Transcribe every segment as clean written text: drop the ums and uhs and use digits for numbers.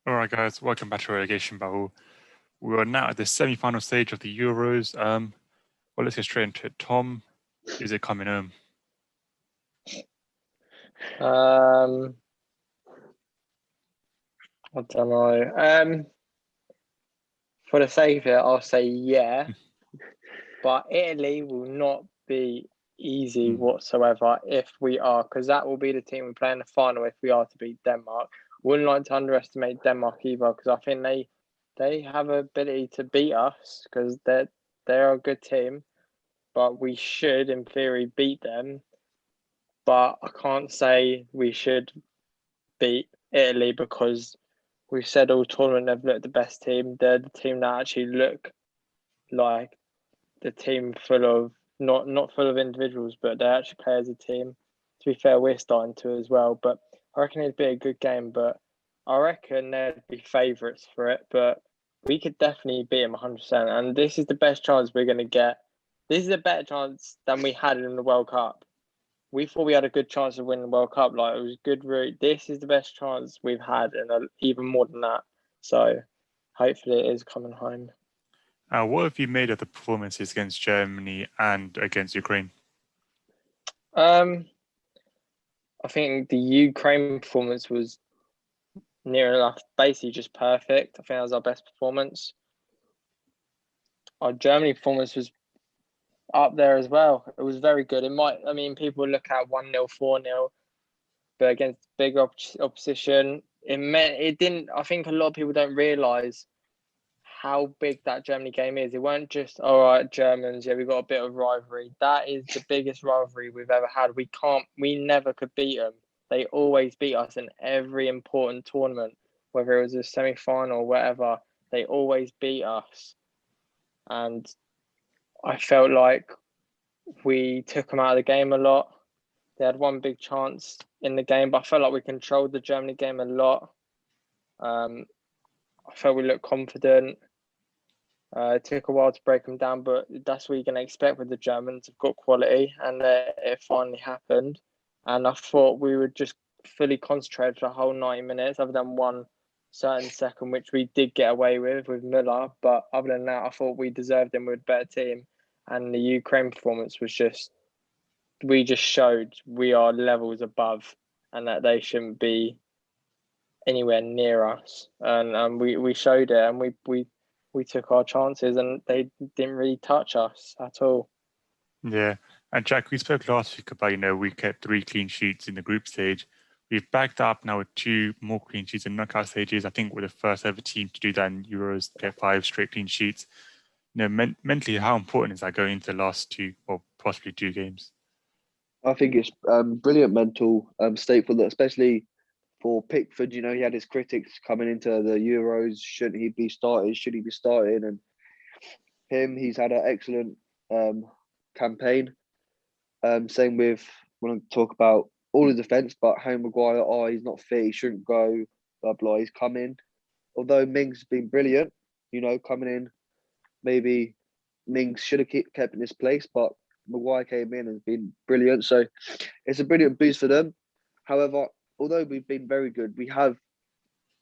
All right, guys, welcome back to Relegation Battle. We are now at the semi-final stage of the Euros. Well, let's get straight into it. Tom, is it coming home? I don't know. For the sake of it, I'll say yeah, but Italy will not be easy whatsoever if we are, because that will be the team we play in the final if we are to beat Denmark. Wouldn't like to underestimate Denmark either, because I think they have an ability to beat us because they're a good team, but we should, in theory, beat them. But I can't say we should beat Italy because we've said all tournament they've looked the best team. They're the team that actually look like the team full of not full of individuals, but they actually play as a team. To be fair, we're starting to as well. But I reckon it'd be a good game. But I reckon they'd be favourites for it. But we could definitely beat them 100%. And this is the best chance we're going to get. This is a better chance than we had in the World Cup. We thought we had a good chance of winning the World Cup. Like, it was a good route. This is the best chance we've had, and even more than that. So hopefully it is coming home. What have you made of the performances against Germany and against Ukraine? I think the Ukraine performance was near enough, basically just perfect. I think that was our best performance. Our Germany performance was up there as well. It was very good. People look at 1-0, 4-0, but against big opposition, it didn't. I think a lot of people don't realise how big that Germany game is. It weren't just, all right, Germans, yeah, we got a bit of rivalry. That is the biggest rivalry we've ever had. We never could beat them. They always beat us in every important tournament, whether it was a semi-final or whatever. They always beat us. And I felt like we took them out of the game a lot. They had one big chance in the game, but I felt like we controlled the Germany game a lot. I felt we looked confident. It took a while to break them down, but that's what you're going to expect with the Germans. They've got quality, and it finally happened. And I thought we would just fully concentrate for the whole 90 minutes, other than one certain second, which we did get away with Müller. But other than that, I thought we deserved them with a better team. And the Ukraine performance was we just showed we are levels above, and that they shouldn't be anywhere near us. And we showed it, and we took our chances, and they didn't really touch us at all. Yeah, and Jack, we spoke last week about, we kept 3 clean sheets in the group stage. We've backed up now with 2 more clean sheets in knockout stages. I think we're the first ever team to do that in Euros, get 5 straight clean sheets. Mentally, how important is that going into the last 2 or possibly 2 games? I think it's brilliant mental state for that, especially for Pickford. He had his critics coming into the Euros. Shouldn't he be starting? Should he be starting? And he's had an excellent campaign. Same with when I talk about all the defence, but Harry Maguire, he's not fit, he shouldn't go, blah, blah. He's come in. Although Mings has been brilliant, coming in, maybe Mings should have kept in his place, but Maguire came in and has been brilliant. So it's a brilliant boost for them. However, although we've been very good, we have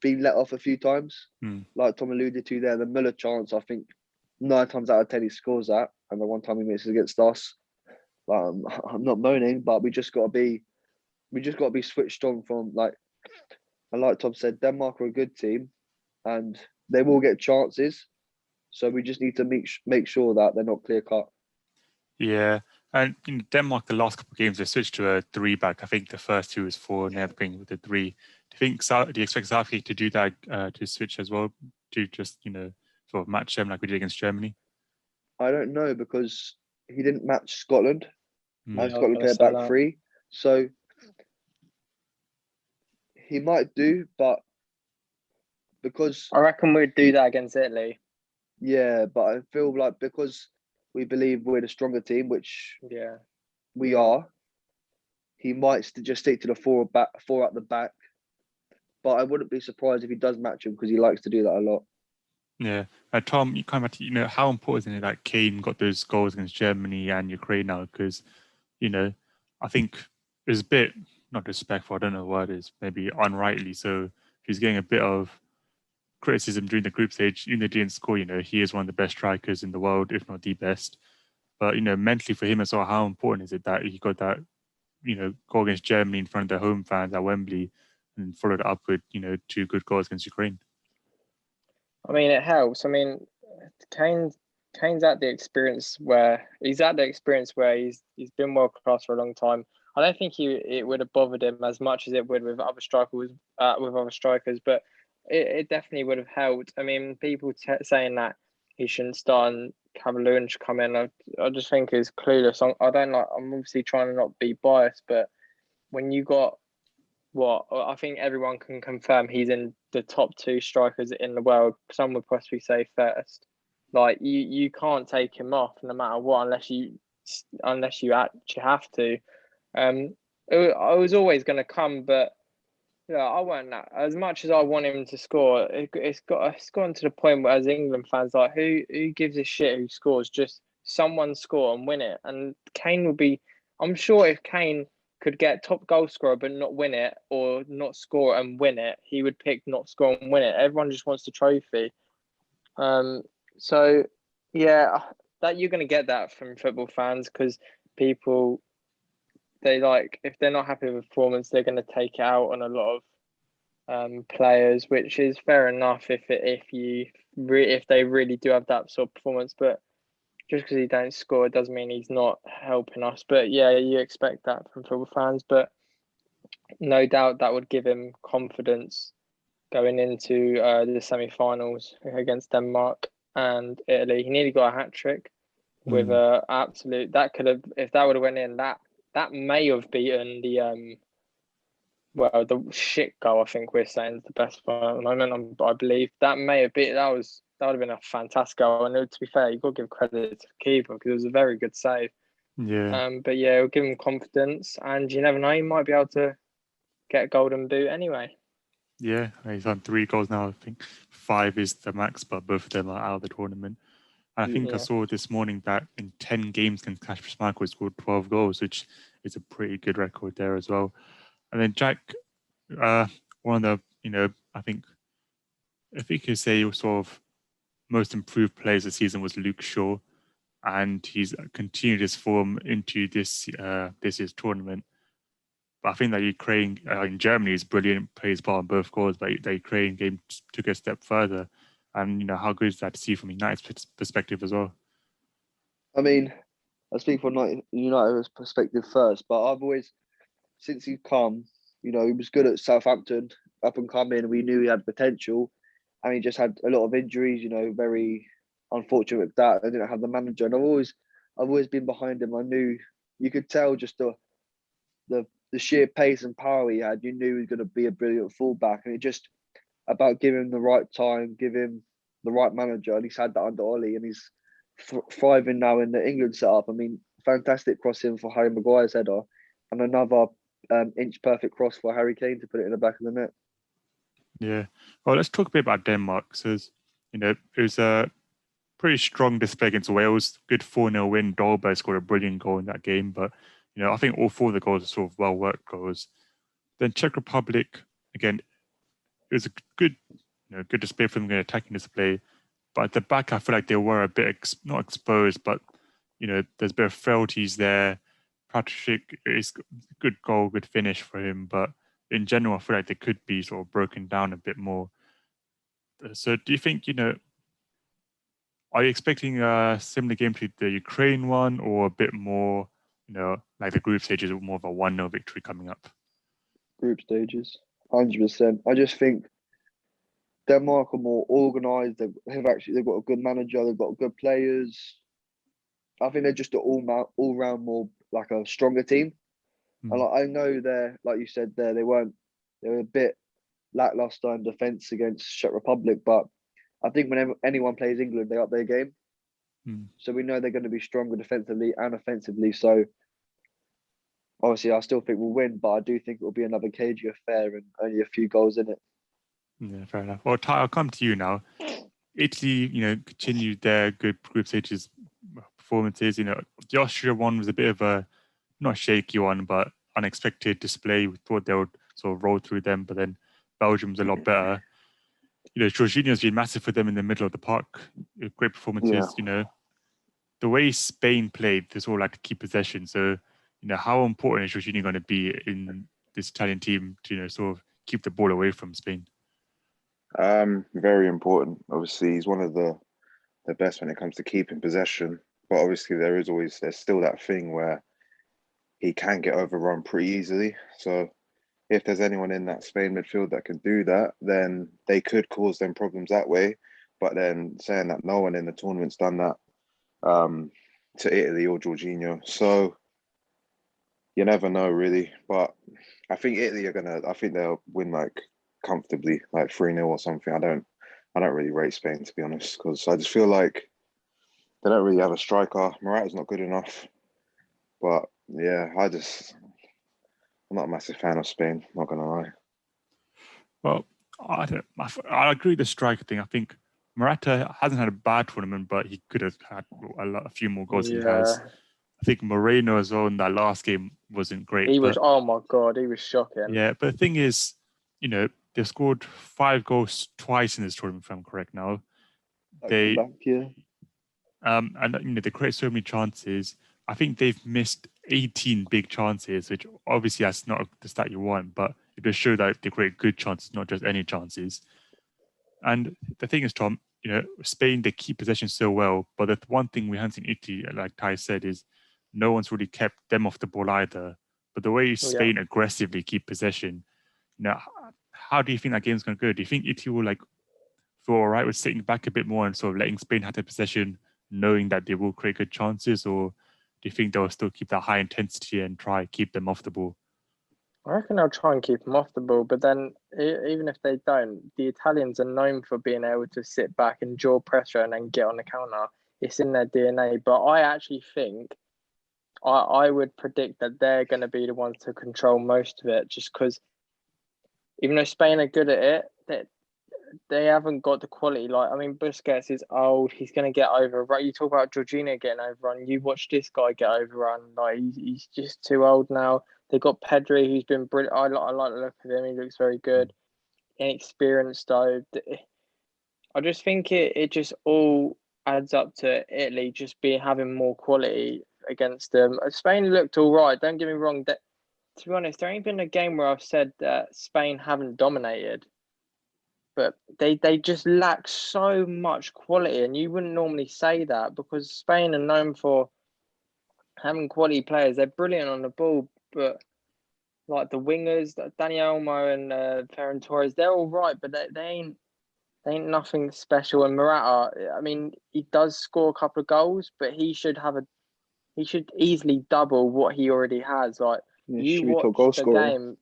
been let off a few times. Like Tom alluded to there, the Müller chance, I think 9 times out of 10 he scores that, and the one time he misses against us. I'm not moaning, but we just got to be switched on from and like Tom said, Denmark are a good team, and they will get chances. So we just need to make sure that they're not clear cut. Yeah, and in Denmark, the last couple of games they switched to a 3-back. I think the first 2 was 4, and they're bringing with the 3. Do you expect Southgate to do that to switch as well, to just sort of match them like we did against Germany? I don't know, because he didn't match Scotland. Scotland played back 3, so he might do, but because I reckon we'd do that against Italy. Yeah, but I feel like because we believe we're the stronger team, which we are, he might just stick to the 4 at the back. But I wouldn't be surprised if he does match him, because he likes to do that a lot. Yeah, Tom, you kind of how important is it that Kane got those goals against Germany and Ukraine now? Because I think it's a bit not disrespectful. I don't know what it is. Maybe unrightly. So he's getting a bit of criticism during the group stage, even though he didn't score, he is one of the best strikers in the world, if not the best. But, mentally for him as well, how important is it that he got that, goal against Germany in front of the home fans at Wembley and followed it up with, 2 good goals against Ukraine? I mean, it helps. I mean, Kane's at the experience where he's been world class for a long time. I don't think it would have bothered him as much as it would with other strikers. But it definitely would have helped. I mean, people saying that he shouldn't start and Cavalier should come in. I just think he's clueless. I'm obviously trying to not be biased, but when you got I think everyone can confirm he's in the top 2 strikers in the world. Some would possibly say first. Like you can't take him off no matter what unless you actually have to. I was always going to come, but I weren't that. As much as I want him to score, it's gotten to the point where as England fans, like who gives a shit who scores? Just someone score and win it. And Kane will be. I'm sure if Kane could get top goal scorer but not win it, or not score and win it, he would pick not score and win it. Everyone just wants the trophy. So yeah, that you're going to get that from football fans because people, if they're not happy with performance, they're going to take it out on a lot of players, which is fair enough if they really do have that sort of performance. But just because he don't score doesn't mean he's not helping us. But yeah, you expect that from football fans. But no doubt that would give him confidence going into the semi-finals against Denmark and Italy. He nearly got a hat-trick with absolute. That could have, if that would have went in, that may have beaten the the shit goal. I think we're saying is the best one at the moment. I believe that may have beaten. That would have been a fantastic goal. And to be fair, you've got to give credit to the keeper because it was a very good save. Yeah. But yeah, it'll give him confidence, and you never know, he might be able to get a golden boot anyway. Yeah, he's on 3 goals now. I think 5 is the max, but both of them are out of the tournament. And I think I saw this morning that in 10 games against Kasper Schmeichel, he scored 12 goals, which is a pretty good record there as well. And then Jack, one of the, I think if you could say sort of most improved players this season was Luke Shaw, and he's continued his form into this year's tournament. But I think that Ukraine in Germany is brilliant, plays part in both goals, but the Ukraine game took a step further. And, how good is that to see from United's perspective as well? I mean, I speak from United's perspective first, but I've always, since he's come, he was good at Southampton, up and coming. We knew he had potential, and he just had a lot of injuries, very unfortunate with that. I didn't have the manager, and I've always been behind him. I knew, you could tell just the sheer pace and power he had. You knew he was going to be a brilliant fullback, and it just about giving him the right time, give him the right manager, and he's had that under Ollie, and he's thriving now in the England setup. I mean, fantastic crossing for Harry Maguire's header, and another inch perfect cross for Harry Kane to put it in the back of the net. Yeah. Well, let's talk a bit about Denmark. So, it was a pretty strong display against Wales. Good 4-0 win. Dolberg scored a brilliant goal in that game, but I think all 4 of the goals are sort of well-worked goals. Then Czech Republic, again, it was a good, good display from them, attacking display. But at the back, I feel like they were a bit not exposed, but there's a bit of frailties there. Patrick is a good goal, good finish for him, but in general, I feel like they could be sort of broken down a bit more. So, do you think are you expecting a similar game to the Ukraine one, or a bit more? Like the group stages, more of a 1-0 victory coming up? Group stages, 100%. I just think Denmark are more organised. They've got a good manager. They've got good players. I think they're just an all round more like a stronger team. And I know they're, like you said there, they were a bit lackluster in defence against Czech Republic, but I think whenever anyone plays England, they up their game. So we know they're going to be stronger defensively and offensively. So obviously, I still think we'll win, but I do think it will be another cagey affair and only a few goals in it. Yeah, fair enough. Well, Ty, I'll come to you now. Italy, continued their good group stages performances. The Austria one was a bit of a not shaky one, but unexpected display. We thought they would sort of roll through them, but then Belgium was a lot better. Jorginho's been massive for them in the middle of the park. Great performances, The way Spain played, this all like to keep possession. So, how important is Jorginho going to be in this Italian team to, sort of keep the ball away from Spain? Very important. Obviously, he's one of the best when it comes to keeping possession. But obviously, there's still that thing where he can get overrun pretty easily. So if there's anyone in that Spain midfield that can do that, then they could cause them problems that way. But then saying that no one in the tournament's done that to Italy or Jorginho. So you never know, really. But I think Italy I think they'll win like comfortably, like 3-0 or something. I don't really rate Spain, to be honest, because I just feel like they don't really have a striker. Morata's not good enough. But yeah, I'm not a massive fan of Spain, not gonna lie. Well, I agree with the striker thing. I think Morata hasn't had a bad tournament, but he could have had a few more goals than he has. I think Moreno as well in that last game wasn't great. Oh my God, he was shocking. Yeah, but the thing is, they've scored 5 goals twice in this tournament, if I'm correct now. They create so many chances. I think they've missed 18 big chances, which obviously that's not the stat you want, but it does show that they create good chances, not just any chances. And the thing is, Tom, Spain, they keep possession so well, but the one thing we haven't seen Italy, like Ty said, is no one's really kept them off the ball either. But the way Spain aggressively keep possession, how do you think that game's going to go? Do you think Italy will feel all right with sitting back a bit more and sort of letting Spain have their possession, knowing that they will create good chances, or do you think they'll still keep that high intensity and try keep them off the ball? I reckon they'll try and keep them off the ball, but then even if they don't, the Italians are known for being able to sit back and draw pressure and then get on the counter. It's in their DNA. But I actually think I would predict that they're going to be the ones to control most of it, just because even though Spain are good at it, they haven't got the quality. Busquets is old. He's going to get overrun. You talk about Jorginho getting overrun. You watch this guy get overrun. He's just too old now. They've got Pedri, who's been brilliant. I like the look of him. He looks very good. Inexperienced, though. I just think it just all adds up to Italy just having more quality against them. Spain looked all right. Don't get me wrong. To be honest, there ain't been a game where I've said that Spain haven't dominated. But they just lack so much quality, and you wouldn't normally say that because Spain are known for having quality players. They're brilliant on the ball, but like the wingers, Dani Olmo and Ferran Torres, they're all right, but they ain't nothing special. And Morata, he does score a couple of goals, but he should easily double what he already has. You watch the game,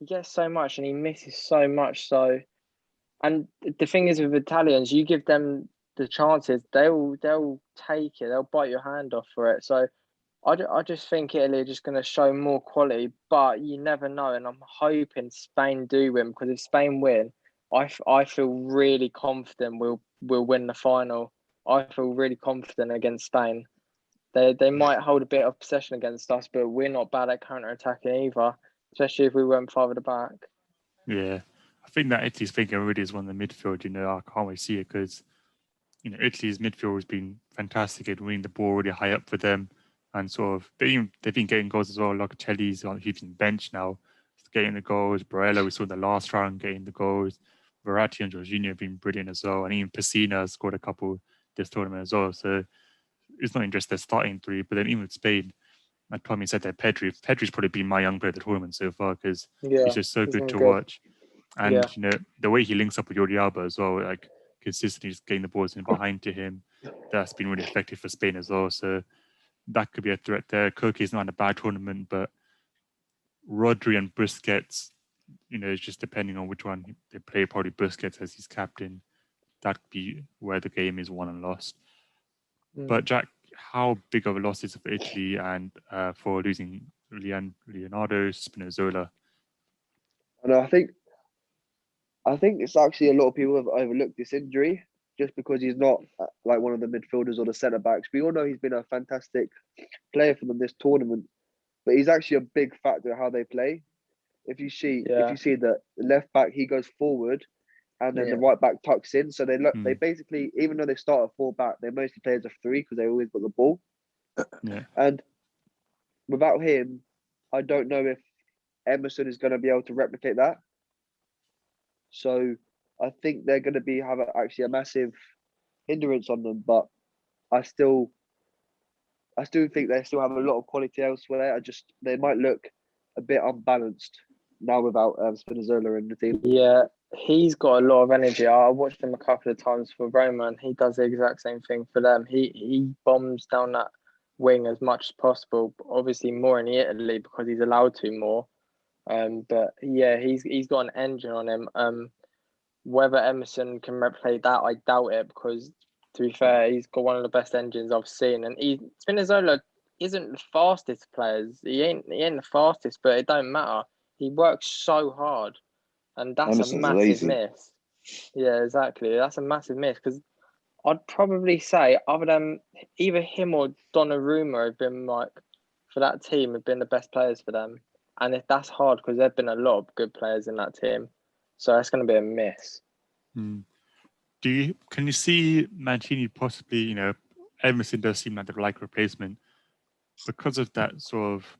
he gets so much and he misses so much. So, and the thing is with Italians, you give them the chances, they'll take it. They'll bite your hand off for it. So, I just think Italy are just going to show more quality, but you never know. And I'm hoping Spain do win, because if Spain win, I feel really confident we'll win the final. I feel really confident against Spain. They might hold a bit of possession against us, but we're not bad at counter-attacking either, especially if we went farther back. Yeah, I think that Italy's thinking really is one of the midfield. I can't really see it because, Italy's midfield has been fantastic at winning the ball really high up for them. And sort of, they've been getting goals as well. Locatelli's he's been benched now, getting the goals. Barella, we saw the last round getting the goals. Verratti and Jorginho have been brilliant as well. And even Pessina scored a couple this tournament as well. So it's not just their starting 3, but then even with Spain, like Tommy said, that Pedri's probably been my young player of the tournament so far because he's just so good to watch. And, the way he links up with Jordi Alba as well, consistently just getting the balls in behind to him, that's been really effective for Spain as well. So that could be a threat there. Koke's not in a bad tournament, but Rodri and Busquets, it's just depending on which one they play. Probably Busquets as his captain. That could be where the game is won and lost. But Jack, how big of a loss is it for Italy and for losing Leonardo Spinazzola? And I think it's actually a lot of people have overlooked this injury just because he's not like one of the midfielders or the centre backs. We all know he's been a fantastic player for them this tournament, but he's actually a big factor in how they play. If you see that left back, he goes forward, and then the right back tucks in. So they Mm. they basically, even though they start at 4 back, they mostly play as a 3 because they always got the ball. Yeah. And without him, I don't know if Emerson is going to be able to replicate that. So I think they're going to have actually a massive hindrance on them. But I still think they still have a lot of quality elsewhere. They might look a bit unbalanced now without Spinazzola in the team. Yeah, he's got a lot of energy. I watched him a couple of times for Roma, and he does the exact same thing for them. He bombs down that wing as much as possible. Obviously, more in Italy because he's allowed to more. But yeah, he's got an engine on him. Whether Emerson can replicate that, I doubt it, because to be fair, he's got one of the best engines I've seen. And Spinazzola isn't the fastest players. He ain't the fastest, but it don't matter. He works so hard, and that's Emerson's a massive lazy. miss. Yeah, exactly. That's a massive miss, because I'd probably say, other than either him or Donnarumma, have been for that team, have been the best players for them. And if that's hard, because there've been a lot of good players in that team, so that's going to be a miss. Mm. Can you see Mancini possibly? Emerson does seem like the right replacement because of that sort of.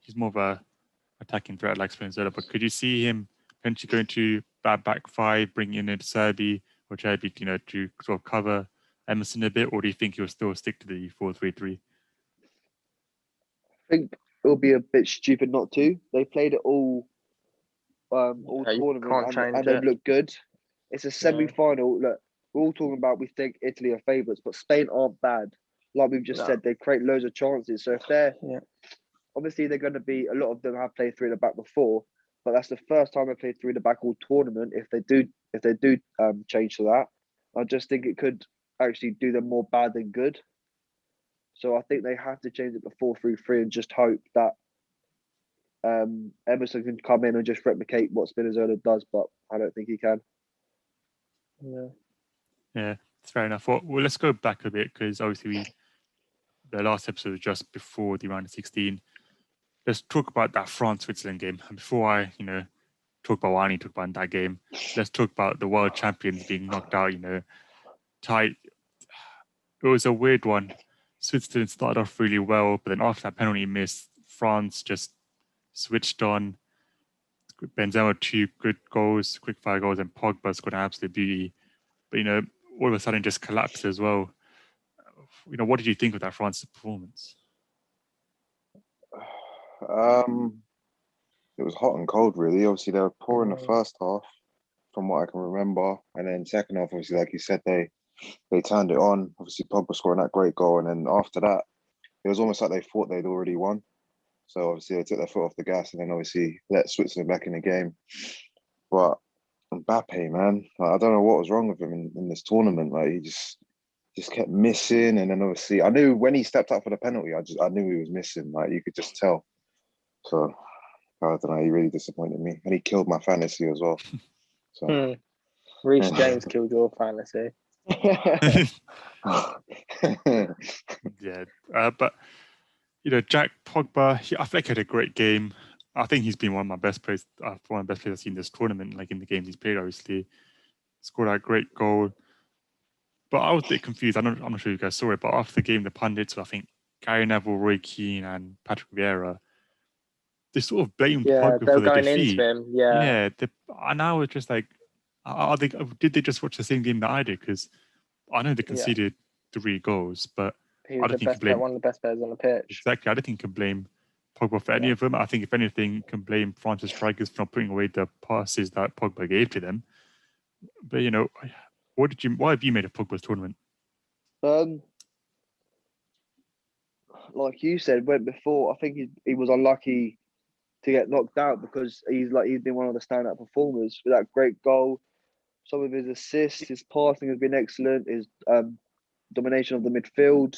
He's more of a attacking threat like Spinazzola, but could you see him potentially going to back 5, bringing in Serbi or Cherby, to sort of cover Emerson a bit, or do you think he'll still stick to the 4-3-3? I think it will be a bit stupid not to. They played it all tournament and they've looked good. It's a semi-final. Look, we're all talking about, we think Italy are favourites, but Spain aren't bad. Like we've just said, they create loads of chances. So if they're obviously they're going to be, a lot of them have played 3 at the back before, but that's the first time they played 3 at the back all tournament. If they do change to that, I just think it could actually do them more bad than good. So I think they have to change it to 4-3-3 and just hope that Emerson can come in and just replicate what Spinazzola does, but I don't think he can. Yeah, it's fair enough. Well, let's go back a bit, because obviously the last episode was just before the round of 16. Let's talk about that France-Switzerland game. And before I, talk about what I need to talk about in that game, let's talk about the world champions being knocked out, tight. It was a weird one. Switzerland started off really well, but then after that penalty miss, France just switched on. Benzema 2 good goals, quick fire goals, and Pogba scored an absolute beauty. But all of a sudden just collapsed as well. What did you think of that France performance? It was hot and cold, really. Obviously, they were poor in the first half, from what I can remember, and then second half, obviously, like you said, they turned it on. Obviously, Pogba scoring that great goal, and then after that, it was almost like they thought they'd already won. So obviously, they took their foot off the gas, and then obviously let Switzerland back in the game. But Mbappe, man, I don't know what was wrong with him in this tournament. Like, he just kept missing, and then obviously, I knew when he stepped up for the penalty, I knew he was missing. Like, you could just tell. So I don't know, he really disappointed me, and he killed my fantasy as well. So Reece James killed your fantasy. Yeah, but Jack Pogba, I feel like he had a great game. I think he's been one of the best players I've seen this tournament. Like in the games he's played, obviously scored a great goal. But I was a bit confused. I'm not sure if you guys saw it, but after the game, the pundits, I think Gary Neville, Roy Keane, and Patrick Vieira, they sort of blamed Pogba for the defeat. Into him. And I was just like, did they just watch the same game that I did? Because I know they conceded 3 goals, but he was one of the best players on the pitch. Exactly. I don't think you can blame Pogba for any of them. I think, if anything, you can blame France's strikers for not putting away the passes that Pogba gave to them. But, why have you made of Pogba's tournament? Like you said, went before, I think he was unlucky to get knocked out, because he's been one of the standout performers with that great goal. Some of his assists, his passing has been excellent. His domination of the midfield.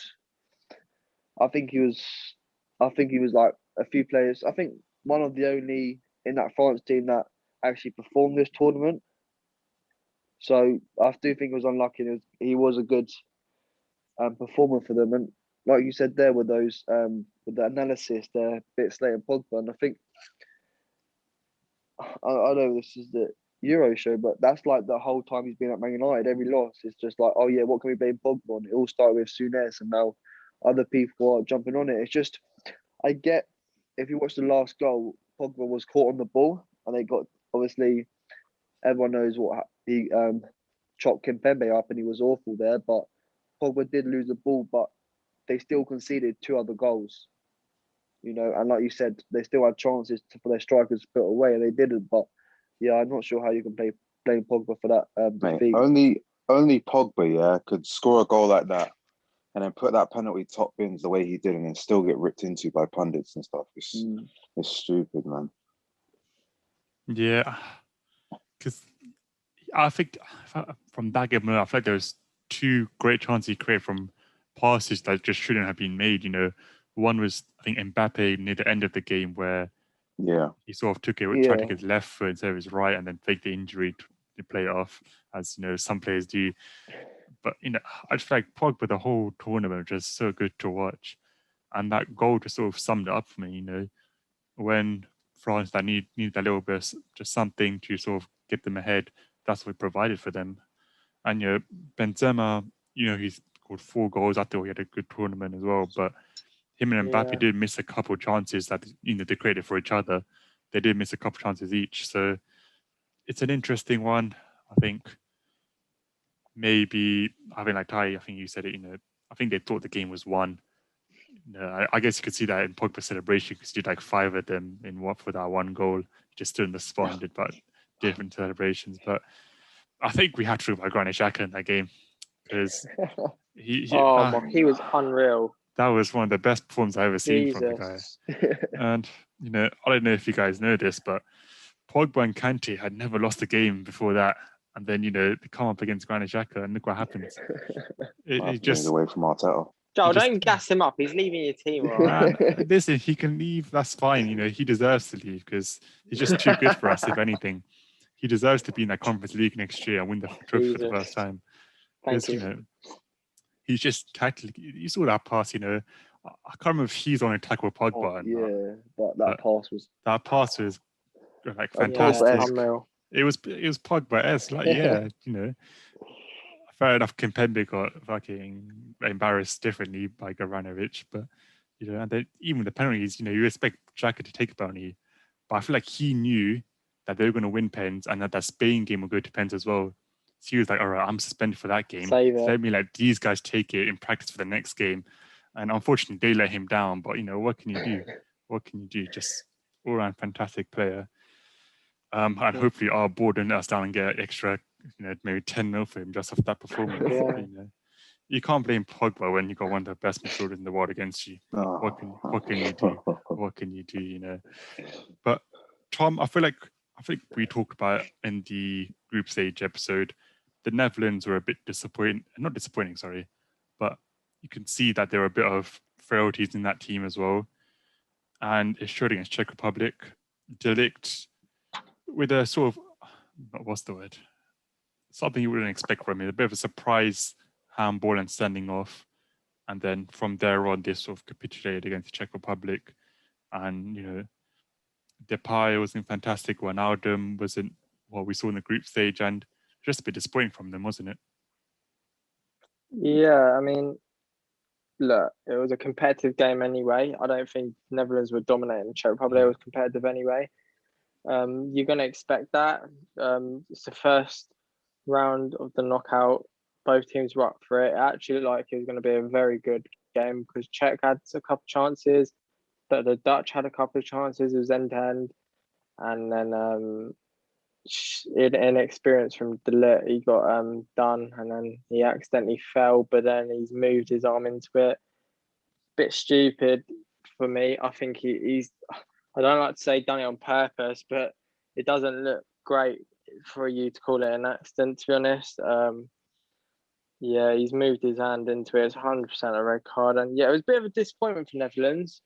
I think he was like a few players. I think one of the only in that France team that actually performed this tournament. So I do think it was unlucky. He was a good performer for them. And like you said, there were those with the analysis, they're a bit slating Pogba. And I think I know this is Euro show, but that's like the whole time he's been at Man United. Every loss, it's just like, oh yeah, what can we blame Pogba on? It all started with Souness, and now other people are jumping on it. It's just, I get, if you watch the last goal, Pogba was caught on the ball, and they got, obviously, everyone knows what he chopped Kimpembe up, and he was awful there. But Pogba did lose the ball, but they still conceded 2 other goals. You know, and like you said, they still had chances for their strikers to put away, and they didn't. But yeah, I'm not sure how you can blame Pogba for that defeat. Only Pogba, could score a goal like that and then put that penalty top bins the way he did, and then still get ripped into by pundits and stuff. It's stupid, man. Yeah, because I think from that game, I feel like there was 2 great chances he created from passes that just shouldn't have been made. You know, one was, I think, Mbappe near the end of the game where he sort of took it, tried to take his left foot instead of his right, and then fake the injury to play it off, as you know some players do. But you know, I just feel like Pogba the whole tournament was just so good to watch, and that goal just sort of summed it up for me. You know, when France that need that little bit of just something to sort of get them ahead, that's what we provided for them. And you know, Benzema, you know, he's scored 4 goals. I thought he had a good tournament as well, but him and Mbappe did miss a couple of chances that, you know, they created for each other. They did miss a couple of chances each. So it's an interesting one. I think maybe having like Ty, I think you said it, you know, I think they thought the game was won. You know, I guess you could see that in Pogba's celebration because he did like 5 of them in what for that one goal. He just stood in the spot and did about different celebrations. But I think we had to talk about Granit Xhaka in that game because he was unreal. That was one of the best performances I've ever seen from the guy. And, you know, I don't know if you guys know this, but Pogba and Kante had never lost a game before that. And then, you know, they come up against Granit Xhaka and look what happens. It just away from Arteta. Joel, don't gas him up. He's leaving your team, all right? Listen, he can leave. That's fine. You know, he deserves to leave because he's just too good for us, if anything. He deserves to be in that Conference League next year and win the trophy for the first time. Thank you. You know, he's just tactically. You saw that pass. You know, I can't remember if he's on attack with Pogba. That pass was like fantastic. Unreal. It was Pogba-esque. Like, you know, fair enough. Kimpembe got fucking embarrassed differently by Gavranovic, but you know, and then even the penalties. You know, you expect Xhaka to take a penalty, but I feel like he knew that they were going to win pens and that Spain game would go to pens as well. So he was like, all right, I'm suspended for that game. Let me let these guys take it in practice for the next game. And unfortunately, they let him down. But, you know, what can you do? What can you do? Just all-around fantastic player. And hopefully our board don't let us down and get extra, you know, maybe 10 mil for him just off that performance. You know, you can't blame Pogba when you got one of the best midfielders in the world against you. What can you do? What can you do, you know? But Tom, I feel like we talked about it in the group stage episode. The Netherlands were a bit not disappointing, sorry, but you can see that there were a bit of frailties in that team as well. And it showed against Czech Republic. De Ligt with a sort of, what's the word? Something you wouldn't expect from him, a bit of a surprise handball and standing off. And then from there on, they sort of capitulated against the Czech Republic. And, you know, Depay wasn't fantastic. Wijnaldum wasn't what we saw in the group stage, and just a bit disappointing from them, wasn't it? Yeah, I mean, look, it was a competitive game anyway. I don't think Netherlands were dominating the Czech Republic. It was competitive anyway. You're going to expect that. It's the first round of the knockout. Both teams were up for it. It actually looked like it was going to be a very good game because Czech had a couple of chances, but the Dutch had a couple of chances. It was end-to-end. And then inexperience from De Ligt, he got done, and then he accidentally fell, but then he's moved his arm into it. Bit stupid for me. I think he's, I don't like to say done it on purpose, but it doesn't look great for you to call it an accident, to be honest. Yeah, he's moved his hand into it. It's 100% a red card. And yeah, it was a bit of a disappointment for Netherlands.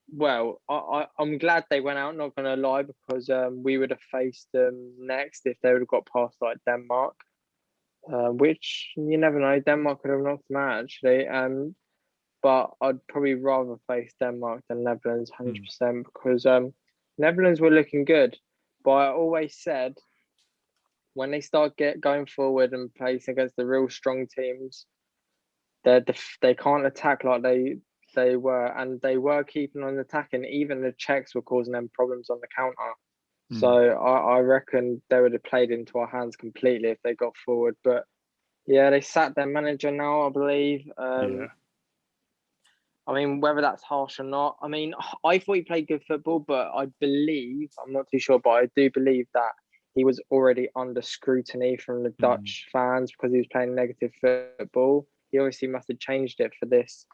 Well, I'm glad they went out, not going to lie, because we would have faced them next if they would have got past like Denmark, which you never know. Denmark could have knocked them out, actually. But I'd probably rather face Denmark than Netherlands, 100%, because Netherlands were looking good. But I always said, when they start going forward and placing against the real strong teams, they can't attack like they were, and they were keeping on attacking. Even the Czechs were causing them problems on the counter. So I reckon they would have played into our hands completely if they got forward. But yeah, they sacked their manager now, I believe. Yeah. I mean, whether that's harsh or not. I mean, I thought he played good football, but I believe, I'm not too sure, but I do believe that he was already under scrutiny from the Dutch fans because he was playing negative football. He obviously must have changed it for this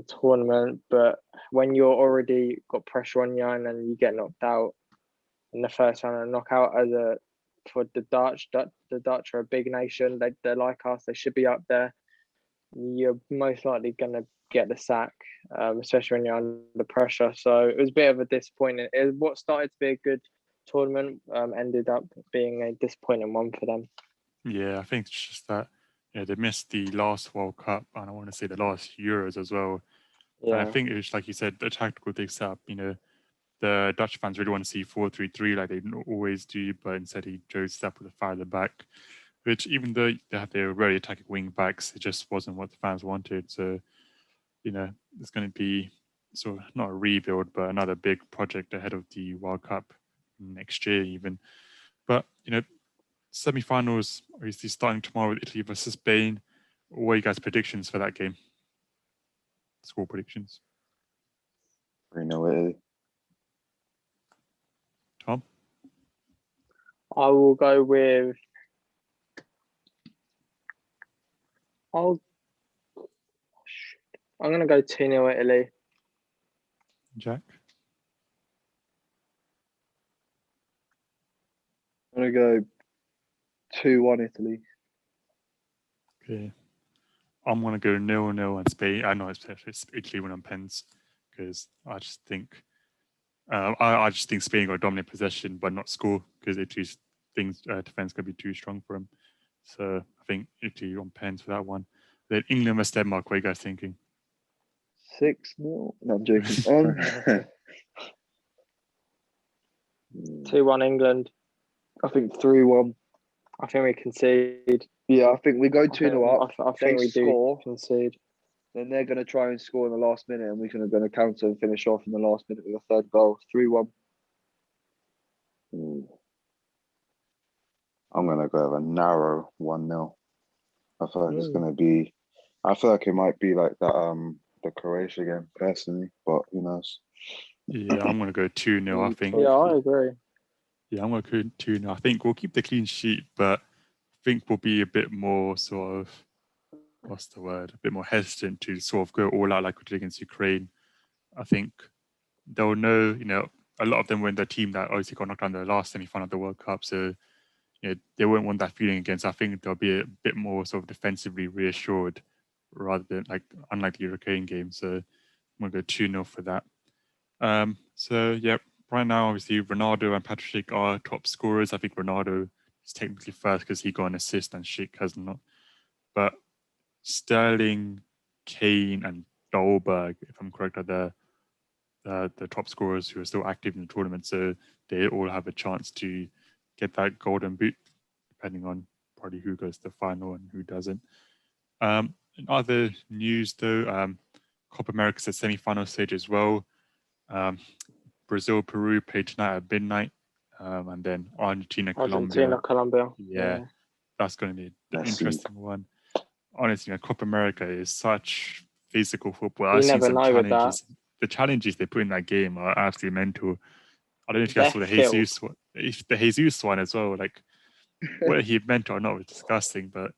tournament. But when you're already got pressure on you and then you get knocked out in the first round of knockout for the Dutch are a big nation. They're like us. They should be up there. You're most likely going to get the sack, especially when you're under pressure. So it was a bit of a disappointment. What started to be a good tournament ended up being a disappointing one for them. Yeah, I think it's just that they missed the last World Cup and I want to say the last Euros as well. Yeah. And I think it was, like you said, the tactical thing set up, the Dutch fans really want to see 4-3-3 like they always do, but instead he chose to step with the fire at the back, which even though they had their very attacking wing backs, it just wasn't what the fans wanted. So, it's going to be sort of not a rebuild, but another big project ahead of the World Cup next year even. But, semi-finals obviously starting tomorrow with Italy versus Spain. What are you guys' predictions for that game? Score predictions. 3-0 Italy. Tom? I will go with. I'm going to go 2-0 Italy. Jack? I'm going to go 2-1 Italy. Okay. I'm going to go 0-0 and Spain. I know it's Italy win on pens because I just think I just think Spain got dominant possession but not score because Italy's defense going to be too strong for them. So I think Italy on pens for that one. Then England versus Denmark. What are you guys thinking? 6-0. No, I'm joking. 2-1 England. I think 3-1. I think we concede. Yeah, I think we go 2-0 up. I think we score, do concede. Then they're going to try and score in the last minute, and we're going to counter and finish off in the last minute with a third goal. 3-1. I'm going to go with a narrow 1-0. I feel like it's going to be... I feel like it might be like that the Croatia game, personally, but who knows? Yeah, I'm going to go 2-0, I think. Yeah, I agree. Yeah, I'm going to go 2-0. I think we'll keep the clean sheet, but I think we'll be a bit more sort of, what's the word? A bit more hesitant to sort of go all out like we did against Ukraine. I think they'll know, a lot of them were in the team that obviously got knocked down in the last semi-final of the World Cup. So, they won't want that feeling against. I think they'll be a bit more sort of defensively reassured rather than unlike the Ukraine game. So I'm going to go 2-0 for that. Right now, obviously, Ronaldo and Patrick Schick are top scorers. I think Ronaldo is technically first because he got an assist and Schick has not. But Sterling, Kane, and Dolberg, if I'm correct, are the top scorers who are still active in the tournament. So they all have a chance to get that golden boot, depending on probably who goes to the final and who doesn't. In other news, though, Copa America Semi-Final stage as well. Brazil, Peru play tonight at midnight, and then Argentina, Colombia. Yeah, that's going to be an interesting one. Honestly, Copa America is such physical football. You never know with that. The challenges they put in that game are absolutely mental. I don't know if you guys saw the Jesus one as well. Like, whether he meant or not was disgusting, but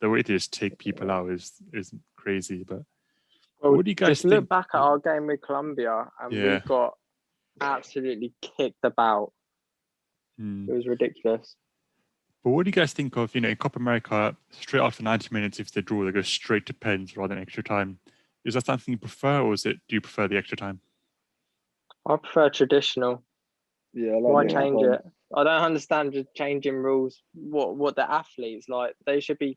the way they just take people out is crazy. But what do you guys think? Look back at our game with Colombia, and we got absolutely kicked about. It was ridiculous. But what do you guys think of, in Copa America, straight after 90 minutes, if they draw, they go straight to pens rather than extra time? Is that something you prefer, or do you prefer the extra time? I prefer traditional. Yeah, why change it? I don't understand just changing rules. What the athletes like? They should be,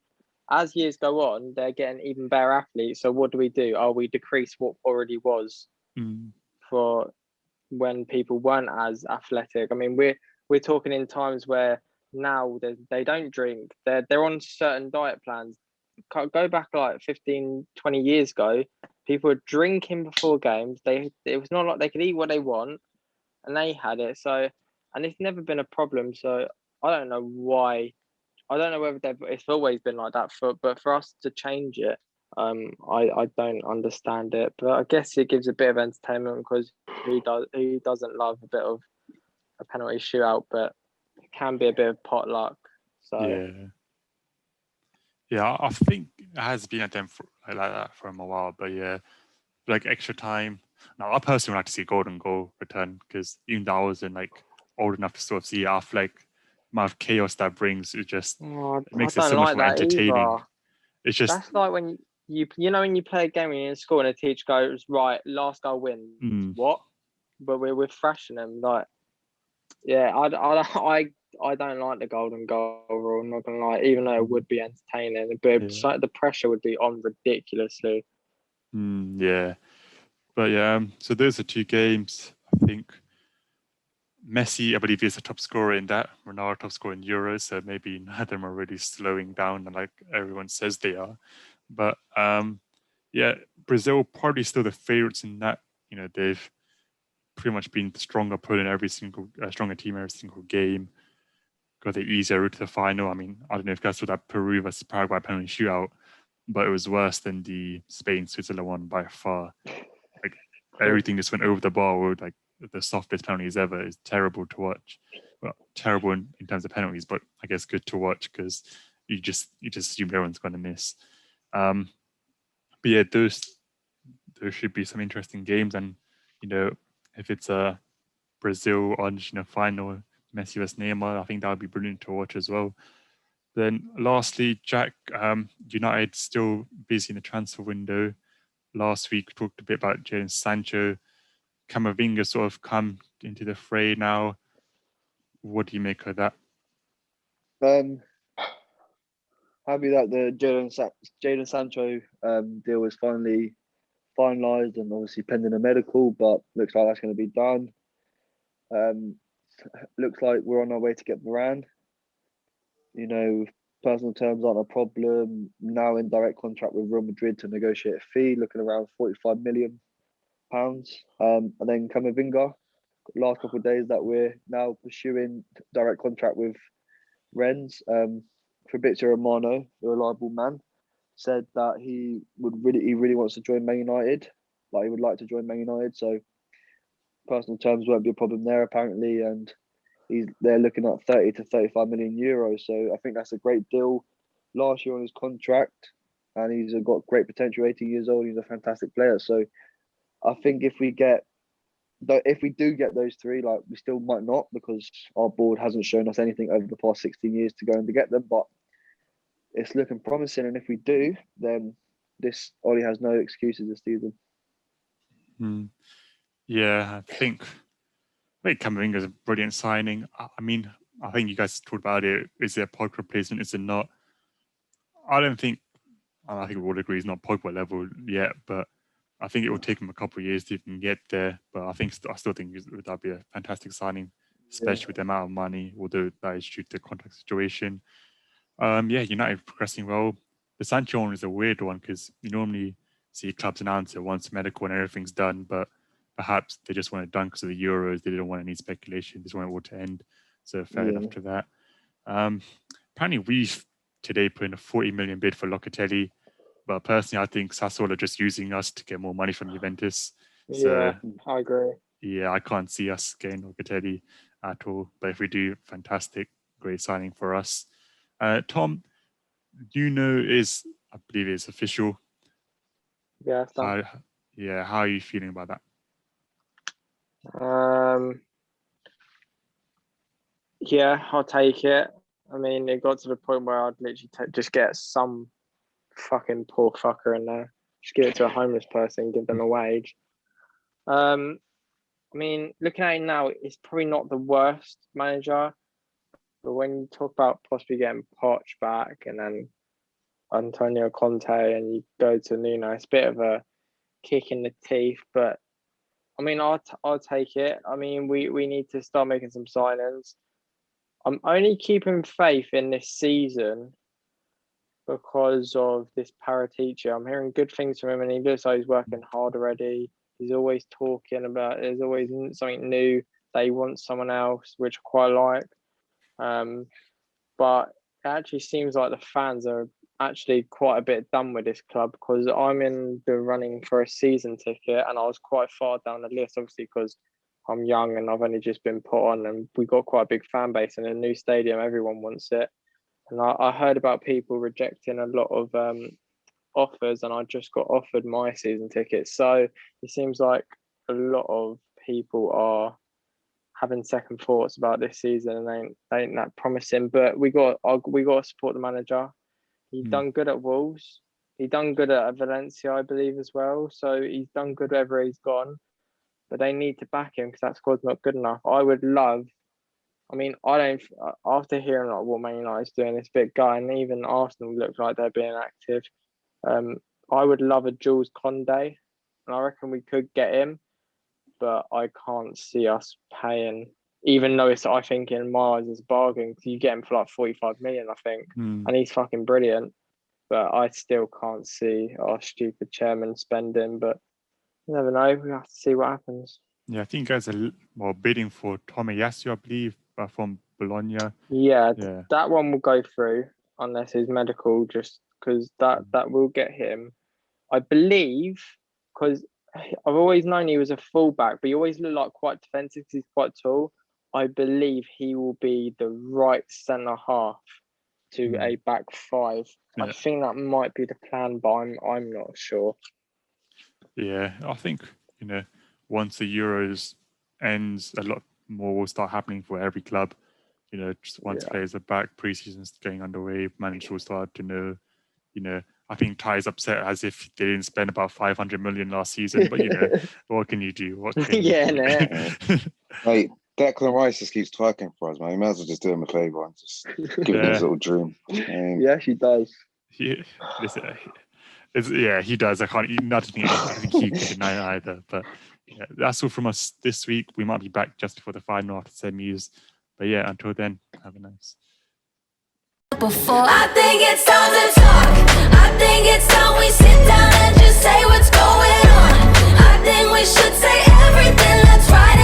as years go on, they're getting even better athletes. So what do? We decrease what already was for when people weren't as athletic. I mean, we're talking in times where now they don't drink. They're on certain diet plans. Go back like 15, 20 years ago, people were drinking before games. It was not like they could eat what they want, and they had it. So, and it's never been a problem. So I don't know why. I don't know whether it's always been like that but for us to change it, I don't understand it. But I guess it gives a bit of entertainment because who doesn't love a bit of a penalty shootout? But it can be a bit of potluck. So yeah, I think it has been at them like that for a while. But yeah, like extra time. Now, I personally would like to see a golden goal return because even though I wasn't like old enough to sort of see it, I feel like the amount of chaos that brings it makes it so much more entertaining. It's just that's like when you know when you play a game when you're in school and a teacher goes, right, last goal wins. What? But we're thrashing them like, yeah. I don't like the golden goal rule. I'm not gonna lie, even though it would be entertaining, but the pressure would be on ridiculously. Yeah, but yeah. So those are two games. I think Messi, I believe, is the top scorer in that. Ronaldo top scorer in Euros. So maybe none of them are really slowing down, like everyone says they are. But yeah, Brazil probably still the favourites in that. You know, they've pretty much been the stronger opponent stronger team every single game. Got the easier route to the final. I mean, I don't know if you guys saw that Peru versus Paraguay penalty shootout, but it was worse than the Spain-Switzerland one by far. Like everything just went over the bar. Like the softest penalties ever. Is terrible to watch. Well, terrible in terms of penalties, but I guess good to watch because you just assume everyone's going to miss. But yeah, those should be some interesting games, and you know, if it's a Brazil Argentina final, Messi vs Neymar, I think that would be brilliant to watch as well. Then lastly, Jack, United still busy in the transfer window. Last week we talked a bit about Jadon Sancho. Camavinga sort of come into the fray now. What do you make of that? Happy that the Jadon Sancho deal was finally finalised and obviously pending a medical, but looks like that's going to be done. Looks like we're on our way to get Varane. You know, personal terms aren't a problem. Now in direct contract with Real Madrid to negotiate a fee, looking around £45 million. And then Camavinga, last couple of days that we're now pursuing direct contract with Rennes. Fabrizio Romano, the reliable man, said that he really wants to join Man United. Like he would like to join Man United. So personal terms won't be a problem there apparently, and they're looking at 30 to 35 million euros. So I think that's a great deal. Last year on his contract, and he's got great potential. 18 years old, he's a fantastic player. So I think if we do get those three, like we still might not because our board hasn't shown us anything over the past 16 years to go and to get them, but it's looking promising. And if we do, then this Ollie has no excuses this season. Yeah, I think Camavinga is a brilliant signing. I mean, I think you guys talked about it. Is it a Pogba replacement? Is it not? I think we all agree he's not Pogba level yet, but I think it will take him a couple of years to even get there. But I still think that'd be a fantastic signing, especially with the amount of money, although that is due to the contract situation. United progressing well. The Sancho one is a weird one because you normally see clubs announce it once medical and everything's done, but perhaps they just want it done because of the Euros. They didn't want any speculation. They just want it all to end. So fair enough to that. Apparently we've today put in a 40 million bid for Locatelli. But personally, I think Sassuolo are just using us to get more money from Juventus. So, I agree. Yeah, I can't see us getting Locatelli at all. But if we do, fantastic, great signing for us. Tom, Nuno is, I believe it's official. Yeah, how are you feeling about that? Yeah, I'll take it. I mean, it got to the point where I'd literally just get some fucking poor fucker in there. Just give it to a homeless person, give them a wage. I mean, looking at it now, it's probably not the worst manager. But when you talk about possibly getting Poch back and then Antonio Conte and you go to Nuno, it's a bit of a kick in the teeth. But I mean, I'll take it. I mean, we need to start making some signings. I'm only keeping faith in this season because of this para teacher. I'm hearing good things from him, and he looks like he's working hard already. He's always talking about, there's always something new. They want someone else, which I quite like. But it actually seems like the fans are actually quite a bit done with this club, because I'm in the running for a season ticket, and I was quite far down the list, obviously, because I'm young and I've only just been put on, and we got quite a big fan base, and a new stadium, everyone wants it. And I heard about people rejecting a lot of offers, and I just got offered my season ticket. So it seems like a lot of people are having second thoughts about this season, and they ain't that promising. But we got to support the manager. He's done good at Wolves. He done good at Valencia, I believe, as well. So he's done good wherever he's gone. But they need to back him, because that squad's not good enough. I would love. I mean, I don't. After hearing like what Man United's doing, it's a bit gutting. Even Arsenal look like they're being active. I would love a Jules Koundé, and I reckon we could get him, but I can't see us paying. Even though I think in my eyes it's a bargain, because you get him for like 45 million, I think, and he's fucking brilliant. But I still can't see our stupid chairman spending. But you never know. We have to see what happens. Yeah, I think you guys are bidding for Tomiyasu, I believe, from Bologna. Yeah, that one will go through unless his medical, just because that will get him. I believe, because I've always known he was a fullback, but he always looked like quite defensive because he's quite tall. I believe he will be the right centre half to a back five. Yeah. I think that might be the plan, but I'm not sure. Yeah, I think, once the Euros ends, a lot more will start happening for every club. Just once players are back, pre-season's going underway, managers will start to know, I think Ty's upset as if they didn't spend about 500 million last season, but what can you do? What can you do? Hey, Declan Rice just keeps twerking for us, man. You might as well just do him a favour and just give him his little dream. Yeah, she does. Yeah, he does. I think he can deny either. But that's all from us this week. We might be back just before the final after semis. But until then, have a nice. I think it's time to talk. I think it's time we sit down and just say what's going on. I think we should say everything that's right.